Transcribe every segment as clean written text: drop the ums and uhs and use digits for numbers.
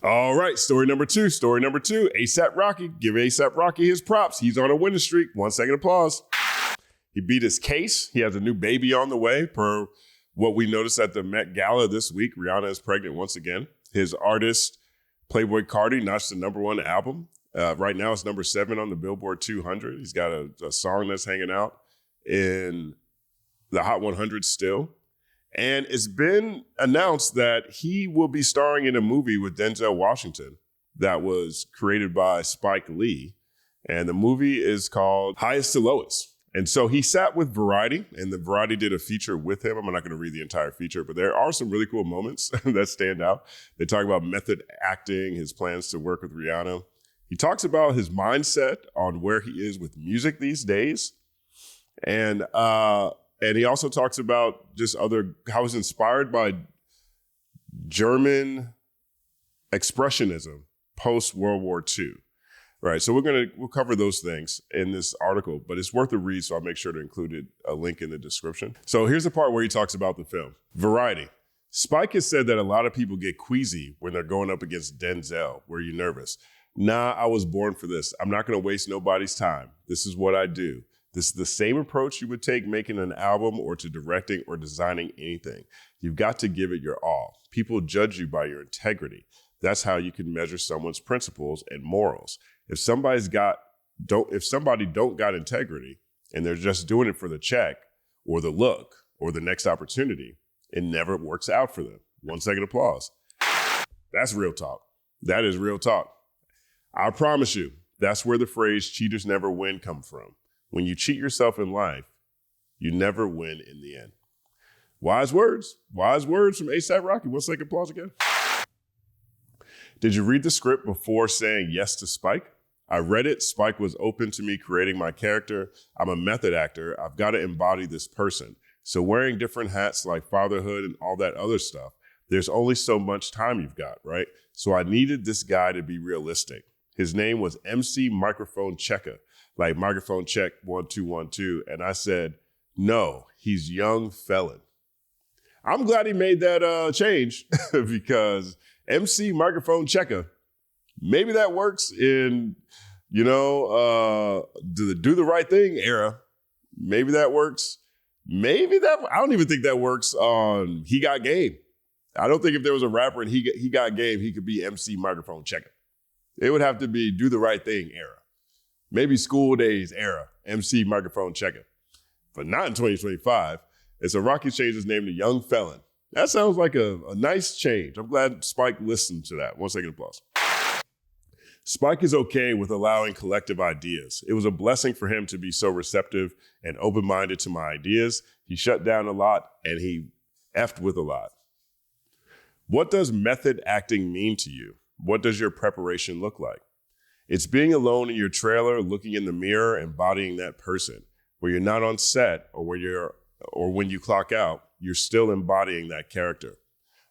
All right, story number two. A$AP Rocky. Give A$AP Rocky his props. He's on a winning streak. 1 second applause. He beat his case. He has a new baby on the way, per what we noticed at the Met Gala this week. Rihanna is pregnant once again. His artist, Playboi Carti, notched the #1 album. Right now, it's number 7 on the Billboard 200. He's got a song that's hanging out in the Hot 100 still. And it's been announced that he will be starring in a movie with Denzel Washington that was created by Spike Lee. And the movie is called Highest to Lowest. And so he sat with Variety, and the Variety did a feature with him. I'm not going to read the entire feature, but there are some really cool moments that stand out. They talk about method acting, his plans to work with Rihanna. He talks about his mindset on where he is with music these days. And he also talks about just how he's inspired by German expressionism post-World War II. Right, so we'll cover those things in this article, but it's worth a read, so I'll make sure to include a link in the description. So here's the part where he talks about the film. Variety. Spike has said that a lot of people get queasy when they're going up against Denzel. Were you nervous? Nah, I was born for this. I'm not going to waste nobody's time. This is what I do. This is the same approach you would take making an album or to directing or designing anything. You've got to give it your all. People judge you by your integrity. That's how you can measure someone's principles and morals. If somebody don't got integrity and they're just doing it for the check or the look or the next opportunity, it never works out for them. 1 second applause. That's real talk. That is real talk. I promise you, that's where the phrase cheaters never win come from. When you cheat yourself in life, you never win in the end. Wise words from A$AP Rocky. 1 second applause again. Did you read the script before saying yes to Spike? I read it. Spike was open to me creating my character. I'm a method actor. I've got to embody this person. So wearing different hats like fatherhood and all that other stuff, there's only so much time you've got, right? So I needed this guy to be realistic. His name was MC Microphone Checker, like microphone check 1 2 1 2. And I said, no, he's young felon. I'm glad he made that change because MC Microphone Checker, maybe that works in, do the right thing era. Maybe that works. I don't even think that works on He Got Game. I don't think if there was a rapper and he got game, he could be MC Microphone Checker. It would have to be Do the Right Thing era. Maybe School Days era, MC Microphone Checker. But not in 2025. It's a Rocky changed his name to Young Felon. That sounds like a nice change. I'm glad Spike listened to that. 1 second applause. Spike is okay with allowing collective ideas. It was a blessing for him to be so receptive and open-minded to my ideas. He shut down a lot and he effed with a lot. What does method acting mean to you? What does your preparation look like? It's being alone in your trailer, looking in the mirror, embodying that person. Where you're not on set or when you clock out, you're still embodying that character.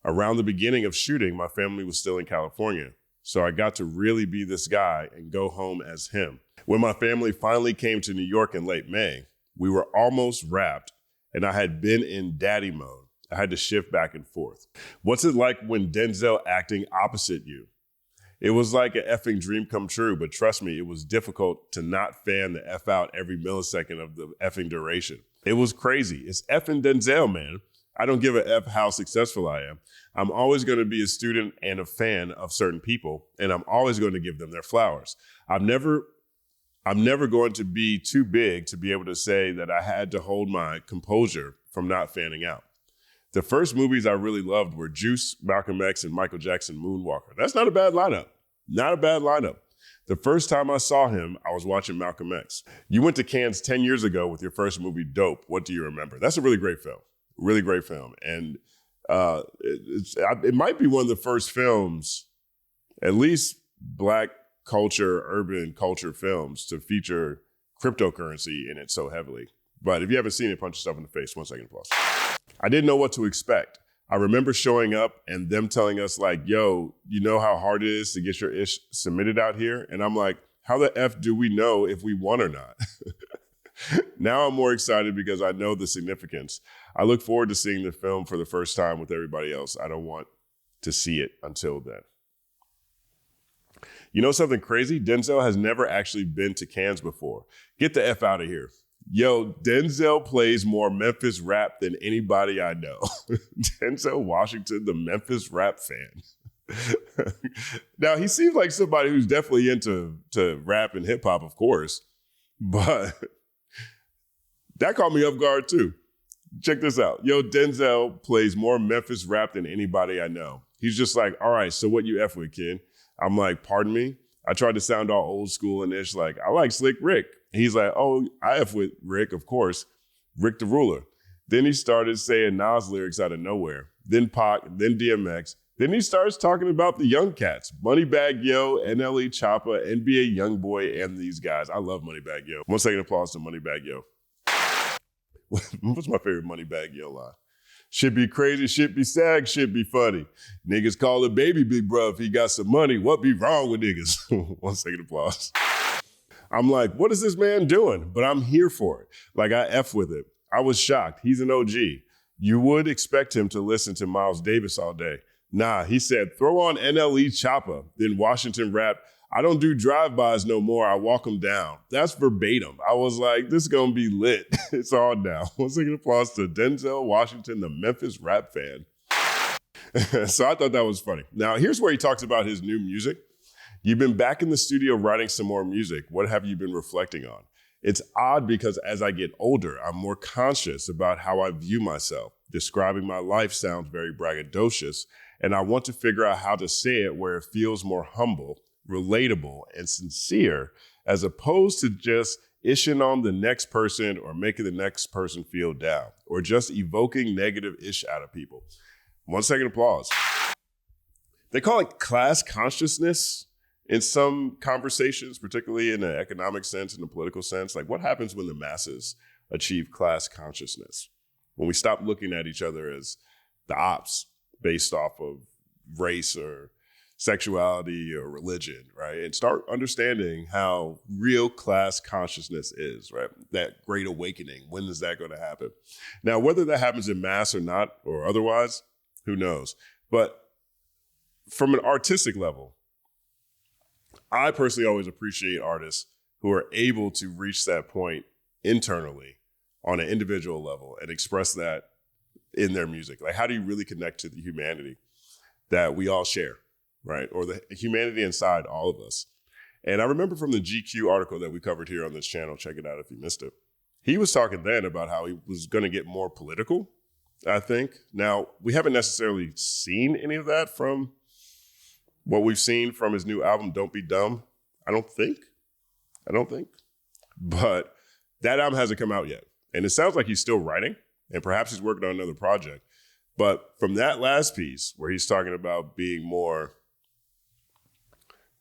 Around the beginning of shooting, my family was still in California. So I got to really be this guy and go home as him. When my family finally came to New York in late May, we were almost wrapped and I had been in daddy mode. I had to shift back and forth. What's it like when Denzel acting opposite you? It was like an effing dream come true, but trust me, it was difficult to not fan the F out every millisecond of the effing duration. It was crazy. It's effing Denzel, man. I don't give a F how successful I am. I'm always going to be a student and a fan of certain people, and I'm always going to give them their flowers. I'm never going to be too big to be able to say that I had to hold my composure from not fanning out. The first movies I really loved were Juice, Malcolm X, and Michael Jackson Moonwalker. That's not a bad lineup. Not a bad lineup. The first time I saw him, I was watching Malcolm X. You went to Cannes 10 years ago with your first movie, Dope. What do you remember? That's a really great film. Really great film. And it might be one of the first films, at least Black culture, urban culture films, to feature cryptocurrency in it so heavily. But if you haven't seen it, punch yourself in the face. 1 second applause. I didn't know what to expect. I remember showing up and them telling us like, yo, you know how hard it is to get your ish submitted out here? And I'm like, how the F do we know if we won or not? Now I'm more excited because I know the significance. I look forward to seeing the film for the first time with everybody else. I don't want to see it until then. You know something crazy? Denzel has never actually been to Cannes before. Get the F out of here. Yo, Denzel plays more Memphis rap than anybody I know. Denzel Washington, the Memphis Rap Fan. Now, he seems like somebody who's definitely into rap and hip hop, of course, but that caught me off guard too. Check this out. Yo, Denzel plays more Memphis rap than anybody I know. He's just like, all right, so what you F with, kid? I'm like, pardon me? I tried to sound all old school and ish, like, I like Slick Rick. He's like, oh, I F with Rick, of course. Rick the Ruler. Then he started saying Nas lyrics out of nowhere. Then Pac, then DMX. Then he starts talking about the young cats. Moneybagg Yo, NLE Choppa, NBA Youngboy, and these guys. I love Moneybagg Yo. 1 second applause to Moneybagg Yo. What's my favorite Moneybagg Yo line? Shit be crazy, shit be sad, shit be funny. Niggas call a baby big bro if he got some money. What be wrong with niggas? 1 second applause. I'm like, what is this man doing? But I'm here for it. Like, I F with it. I was shocked. He's an OG. You would expect him to listen to Miles Davis all day. Nah, he said, throw on NLE Choppa, then Washington rap. I don't do drive-bys no more. I walk them down. That's verbatim. I was like, this is going to be lit. It's on now. 1 second applause to Denzel Washington, the Memphis Rap Fan. So I thought that was funny. Now, here's where he talks about his new music. You've been back in the studio writing some more music. What have you been reflecting on? It's odd because as I get older, I'm more conscious about how I view myself. Describing my life sounds very braggadocious, and I want to figure out how to say it where it feels more humble, relatable, and sincere, as opposed to just ishing on the next person or making the next person feel down, or just evoking negative ish out of people. 1 second applause. They call it class consciousness in some conversations, particularly in an economic sense, in a political sense. Like, what happens when the masses achieve class consciousness? When we stop looking at each other as the ops based off of race or sexuality or religion, right? And start understanding how real class consciousness is, right? That great awakening, when is that going to happen? Now, whether that happens in mass or not, or otherwise, who knows? But from an artistic level, I personally always appreciate artists who are able to reach that point internally on an individual level and express that in their music. Like, how do you really connect to the humanity that we all share, right? Or the humanity inside all of us. And I remember from the GQ article that we covered here on this channel, check it out if you missed it. He was talking then about how he was going to get more political, I think. Now, we haven't necessarily seen any of that from what we've seen from his new album, Don't Be Dumb. I don't think. But that album hasn't come out yet. And it sounds like he's still writing, and perhaps he's working on another project. But from that last piece where he's talking about being more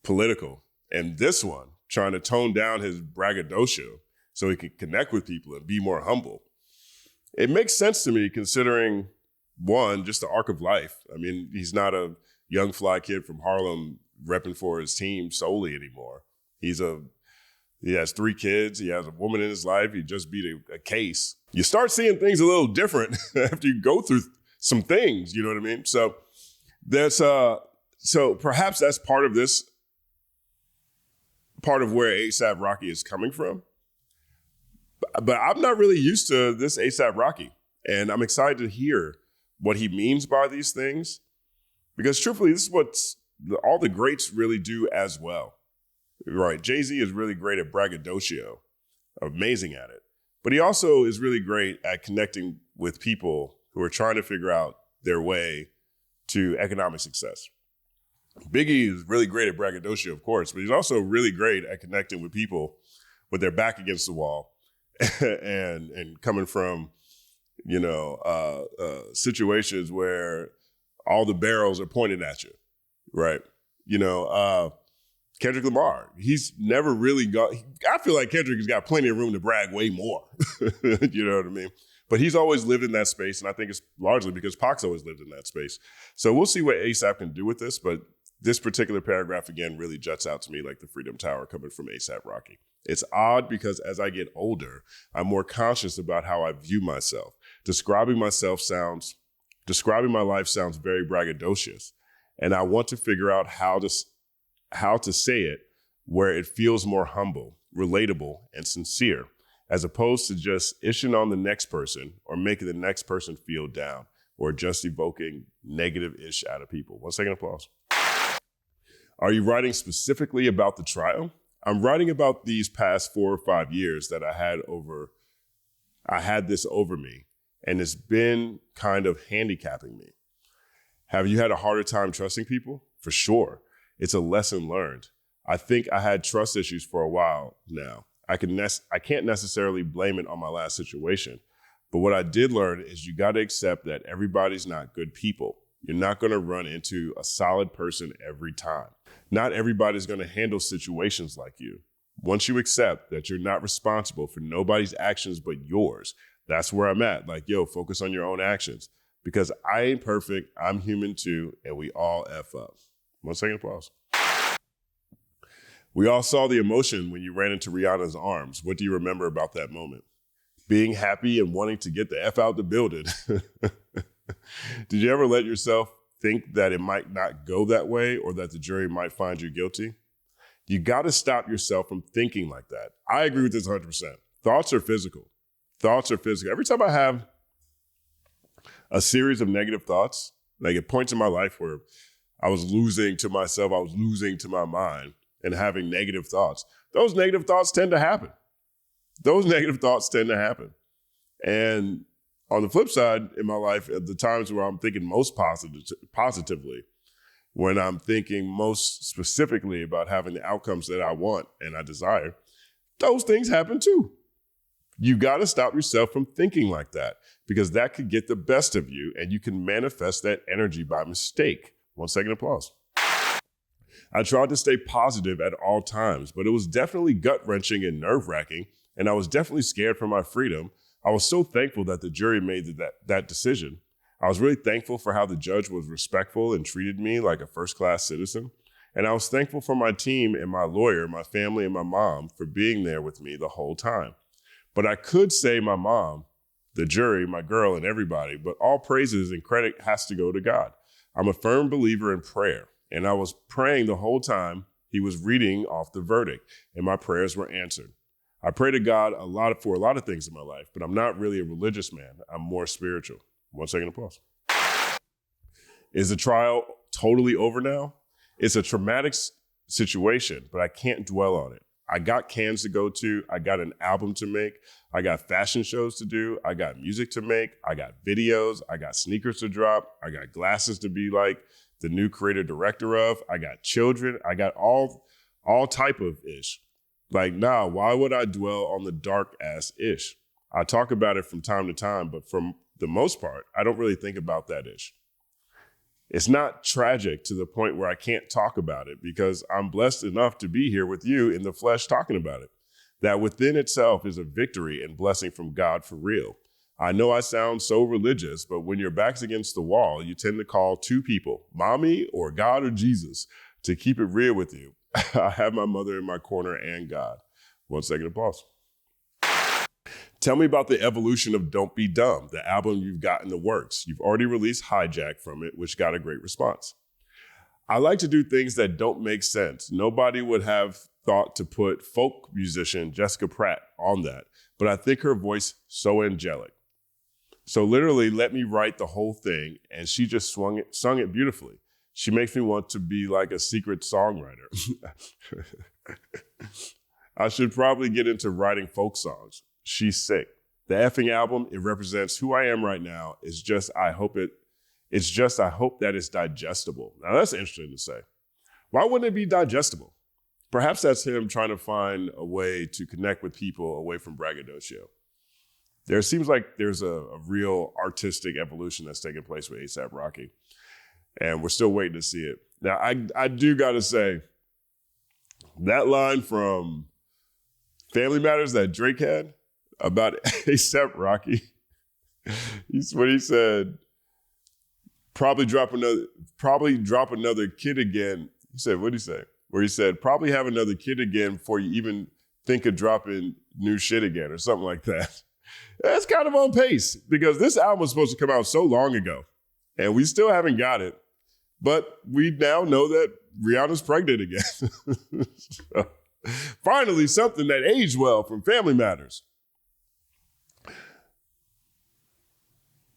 political, and this one trying to tone down his braggadocio so he can connect with people and be more humble, it makes sense to me considering, one, just the arc of life. I mean, he's not a young fly kid from Harlem repping for his team solely anymore. He has 3 kids. He has a woman in his life. He just beat a case. You start seeing things a little different after you go through some things, you know what I mean? So so perhaps that's part of where A$AP Rocky is coming from. But I'm not really used to this A$AP Rocky. And I'm excited to hear what he means by these things. Because truthfully, this is what all the greats really do as well. Right, Jay-Z is really great at braggadocio, amazing at it. But he also is really great at connecting with people who are trying to figure out their way to economic success. Biggie is really great at braggadocio, of course, but he's also really great at connecting with people with their back against the wall and coming from, situations where all the barrels are pointed at you, right? Kendrick Lamar, he's never really I feel like Kendrick has got plenty of room to brag way more. You know what I mean? But he's always lived in that space, and I think it's largely because Pac's always lived in that space. So we'll see what A$AP can do with this, but this particular paragraph, again, really juts out to me like the Freedom Tower coming from A$AP Rocky. It's odd because as I get older, I'm more conscious about how I view myself. Describing my life sounds very braggadocious, and I want to figure out how to how to say it where it feels more humble, relatable, and sincere, as opposed to just ishing on the next person or making the next person feel down or just evoking negative ish out of people. 1 second applause. Are you writing specifically about the trial? I'm writing about these past 4 or 5 years that I had this over me, and it's been kind of handicapping me. Have you had a harder time trusting people? For sure. It's a lesson learned. I think I had trust issues for a while now. I can't necessarily blame it on my last situation, but what I did learn is you got to accept that everybody's not good people. You're not going to run into a solid person every time. Not everybody's going to handle situations like you. Once you accept that you're not responsible for nobody's actions but yours, that's where I'm at. Like, yo, focus on your own actions. Because I ain't perfect, I'm human too, and we all F up. 1 second applause. We all saw the emotion when you ran into Rihanna's arms. What do you remember about that moment? Being happy and wanting to get the F out the building. Did you ever let yourself think that it might not go that way or that the jury might find you guilty? You got to stop yourself from thinking like that. I agree with this 100%. Thoughts are physical. Thoughts are physical. Every time I have a series of negative thoughts, like at points in my life where I was losing to myself, I was losing to my mind and having negative thoughts, those negative thoughts tend to happen. And on the flip side, in my life, at the times where I'm thinking most positively, when I'm thinking most specifically about having the outcomes that I want and I desire, those things happen too. You got to stop yourself from thinking like that because that could get the best of you and you can manifest that energy by mistake. 1 second applause. I tried to stay positive at all times, but it was definitely gut-wrenching and nerve-wracking, and I was definitely scared for my freedom. I was so thankful that the jury made that decision. I was really thankful for how the judge was respectful and treated me like a first-class citizen. And I was thankful for my team and my lawyer, my family, and my mom for being there with me the whole time. But I could say my mom, the jury, my girl, and everybody, but all praises and credit has to go to God. I'm a firm believer in prayer, and I was praying the whole time he was reading off the verdict, and my prayers were answered. I pray to God for a lot of things in my life, but I'm not really a religious man. I'm more spiritual. 1 second applause. Is the trial totally over now? It's a traumatic situation, but I can't dwell on it. I got cans to go to. I got an album to make. I got fashion shows to do. I got music to make. I got videos. I got sneakers to drop. I got glasses to be like the new creative director of. I got children. I got all type of ish. Like, nah, why would I dwell on the dark ass ish? I talk about it from time to time, but for the most part, I don't really think about that ish. It's not tragic to the point where I can't talk about it because I'm blessed enough to be here with you in the flesh talking about it. That within itself is a victory and blessing from God for real. I know I sound so religious, but when your back's against the wall, you tend to call 2 people, mommy or God or Jesus, to keep it real with you. I have my mother in my corner and God. 1 second applause. Tell me about the evolution of Don't Be Dumb, the album you've got in the works. You've already released Hijack from it, which got a great response. I like to do things that don't make sense. Nobody would have thought to put folk musician Jessica Pratt on that, but I think her voice so angelic. So literally let me write the whole thing, and she just sung it beautifully. She makes me want to be like a secret songwriter. I should probably get into writing folk songs. She's sick. The effing album, it represents who I am right now. I hope that it's digestible. Now that's interesting to say. Why wouldn't it be digestible? Perhaps that's him trying to find a way to connect with people away from braggadocio. There seems like there's a real artistic evolution that's taking place with A$AP Rocky, and we're still waiting to see it. Now, I do got to say, that line from Family Matters that Drake had about A$AP Rocky, when he said, probably drop another kid again. He said, what'd he say? Where he said, probably have another kid again before you even think of dropping new shit again or something like that. That's kind of on pace because this album was supposed to come out so long ago and we still haven't got it. But we now know that Rihanna's pregnant again. So, finally, something that aged well from Family Matters.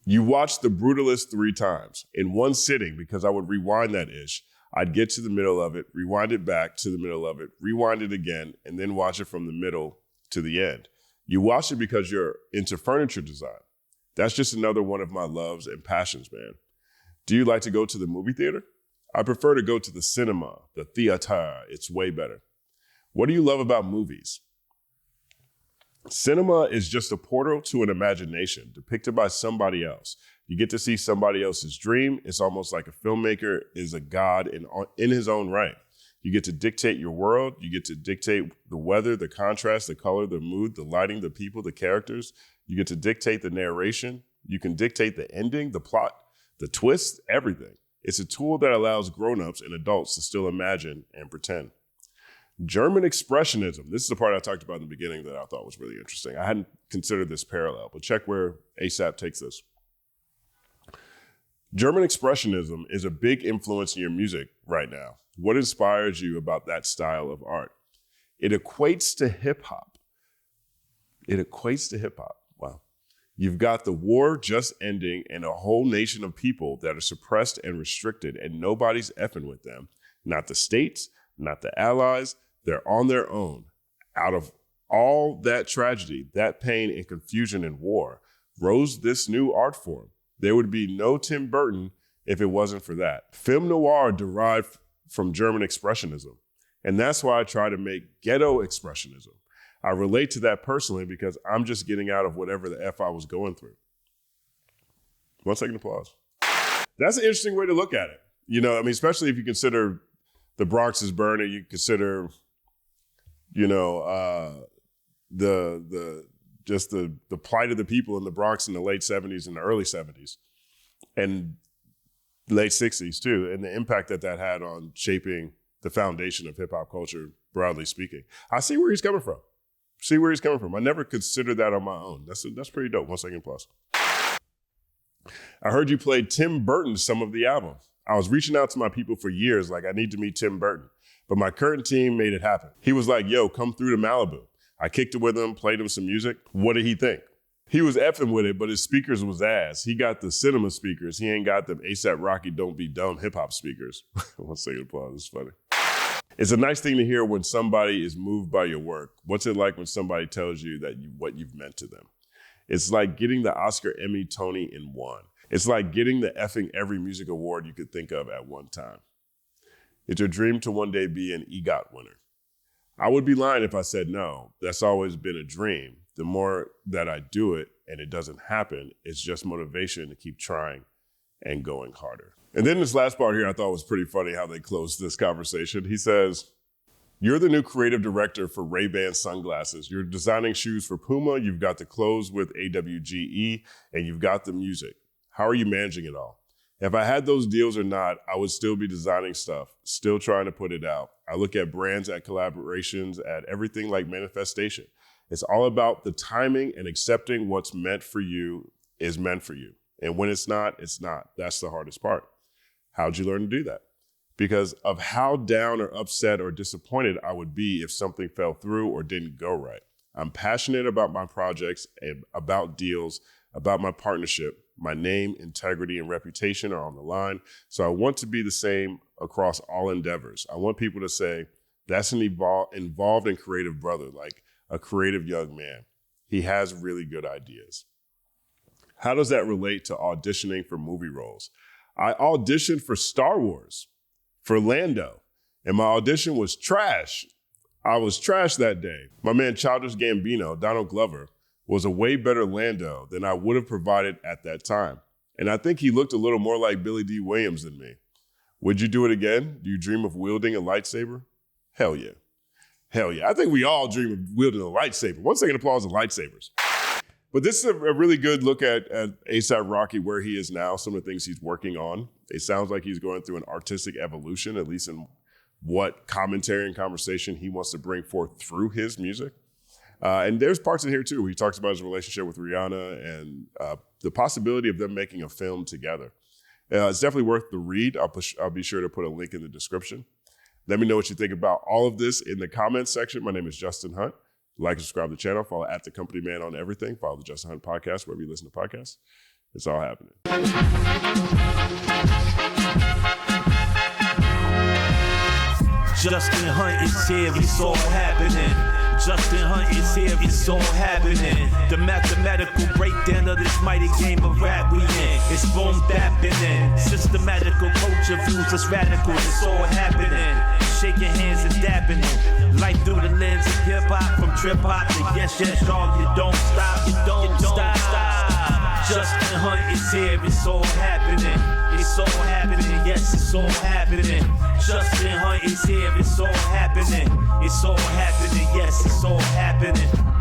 You watched The Brutalist 3 times in one sitting because I would rewind that ish. I'd get to the middle of it, rewind it back to the middle of it, rewind it again, and then watch it from the middle to the end. You watch it because you're into furniture design. That's just another one of my loves and passions, man. Do you like to go to the movie theater? I prefer to go to the cinema, the theater. It's way better. What do you love about movies? Cinema is just a portal to an imagination depicted by somebody else. You get to see somebody else's dream. It's almost like a filmmaker is a god in his own right. You get to dictate your world. You get to dictate the weather, the contrast, the color, the mood, the lighting, the people, the characters. You get to dictate the narration. You can dictate the ending, the plot, the twist, everything. It's a tool that allows grown-ups and adults to still imagine and pretend. German Expressionism. This is the part I talked about in the beginning that I thought was really interesting. I hadn't considered this parallel, but check where ASAP takes this. German Expressionism is a big influence in your music right now. What inspires you about that style of art? It equates to hip hop. Wow. You've got the war just ending and a whole nation of people that are suppressed and restricted, and nobody's effing with them. Not the states, not the allies. They're on their own. Out of all that tragedy, that pain and confusion and war, rose this new art form. There would be no Tim Burton if it wasn't for that. Film noir derived from German Expressionism, and that's why I try to make ghetto Expressionism. I relate to that personally because I'm just getting out of whatever the F I was going through. 1 second applause. That's an interesting way to look at it. You know, I mean, especially if you consider the Bronx is burning, you consider, you know, the plight of the people in the Bronx in the late 70s and the early 70s and late 60s too, and the impact that had on shaping the foundation of hip hop culture, broadly speaking. I see where he's coming from. I never considered that on my own. That's pretty dope. 1 second plus. I heard you played Tim Burton some of the album. I was reaching out to my people for years, like I need to meet Tim Burton, but my current team made it happen. He was like, yo, come through to Malibu. I kicked it with him, played him some music. What did he think? He was effing with it, but his speakers was ass. He got the cinema speakers. He ain't got them ASAP Rocky Don't Be Dumb hip hop speakers. 1 second applause, it's funny. It's a nice thing to hear when somebody is moved by your work. What's it like when somebody tells you what you've meant to them? It's like getting the Oscar, Emmy, Tony in one. It's like getting the effing every music award you could think of at one time. It's your dream to one day be an EGOT winner. I would be lying if I said no. That's always been a dream. The more that I do it and it doesn't happen, it's just motivation to keep trying and going harder. And then this last part here I thought was pretty funny how they closed this conversation. He says, you're the new creative director for Ray-Ban sunglasses. You're designing shoes for Puma. You've got the clothes with AWGE and you've got the music. How are you managing it all? If I had those deals or not, I would still be designing stuff, still trying to put it out. I look at brands, at collaborations, at everything like manifestation. It's all about the timing and accepting what's meant for you is meant for you. And when it's not, it's not. That's the hardest part. How'd you learn to do that? Because of how down or upset or disappointed I would be if something fell through or didn't go right. I'm passionate about my projects and about deals, about my partnership. My name, integrity, and reputation are on the line. So I want to be the same across all endeavors. I want people to say, that's an involved and creative brother, like a creative young man. He has really good ideas. How does that relate to auditioning for movie roles? I auditioned for Star Wars, for Lando, and my audition was trash. I was trash that day. My man Childish Gambino, Donald Glover, was a way better Lando than I would have provided at that time. And I think he looked a little more like Billy D. Williams than me. Would you do it again? Do you dream of wielding a lightsaber? Hell yeah. Hell yeah. I think we all dream of wielding a lightsaber. 1 second applause of lightsabers. But this is a really good look at A$AP Rocky, where he is now, some of the things he's working on. It sounds like he's going through an artistic evolution, at least in what commentary and conversation he wants to bring forth through his music. And there's parts in here too where he talks about his relationship with Rihanna and the possibility of them making a film together. It's definitely worth the read. I'll be sure to put a link in the description. Let me know what you think about all of this in the comments section. My name is Justin Hunt. Like and subscribe to the channel. Follow at The Company Man on everything. Follow the Justin Hunt Podcast wherever you listen to podcasts. It's all happening. Justin Hunt is here, it's all happening. Justin Hunt is here, it's all happening. The mathematical breakdown of this mighty game of rap we in. It's boom bapping. Systematical culture views that's radical, it's all happening. Shaking hands and dapping it. Life through the lens of hip hop, from trip hop to yes, dog. You don't stop, you don't stop. Justin Hunt is here, it's all happening. It's all happening, yes, it's all happening. Justin Hunt is here, it's all happening. It's all happening, yes, it's all happening.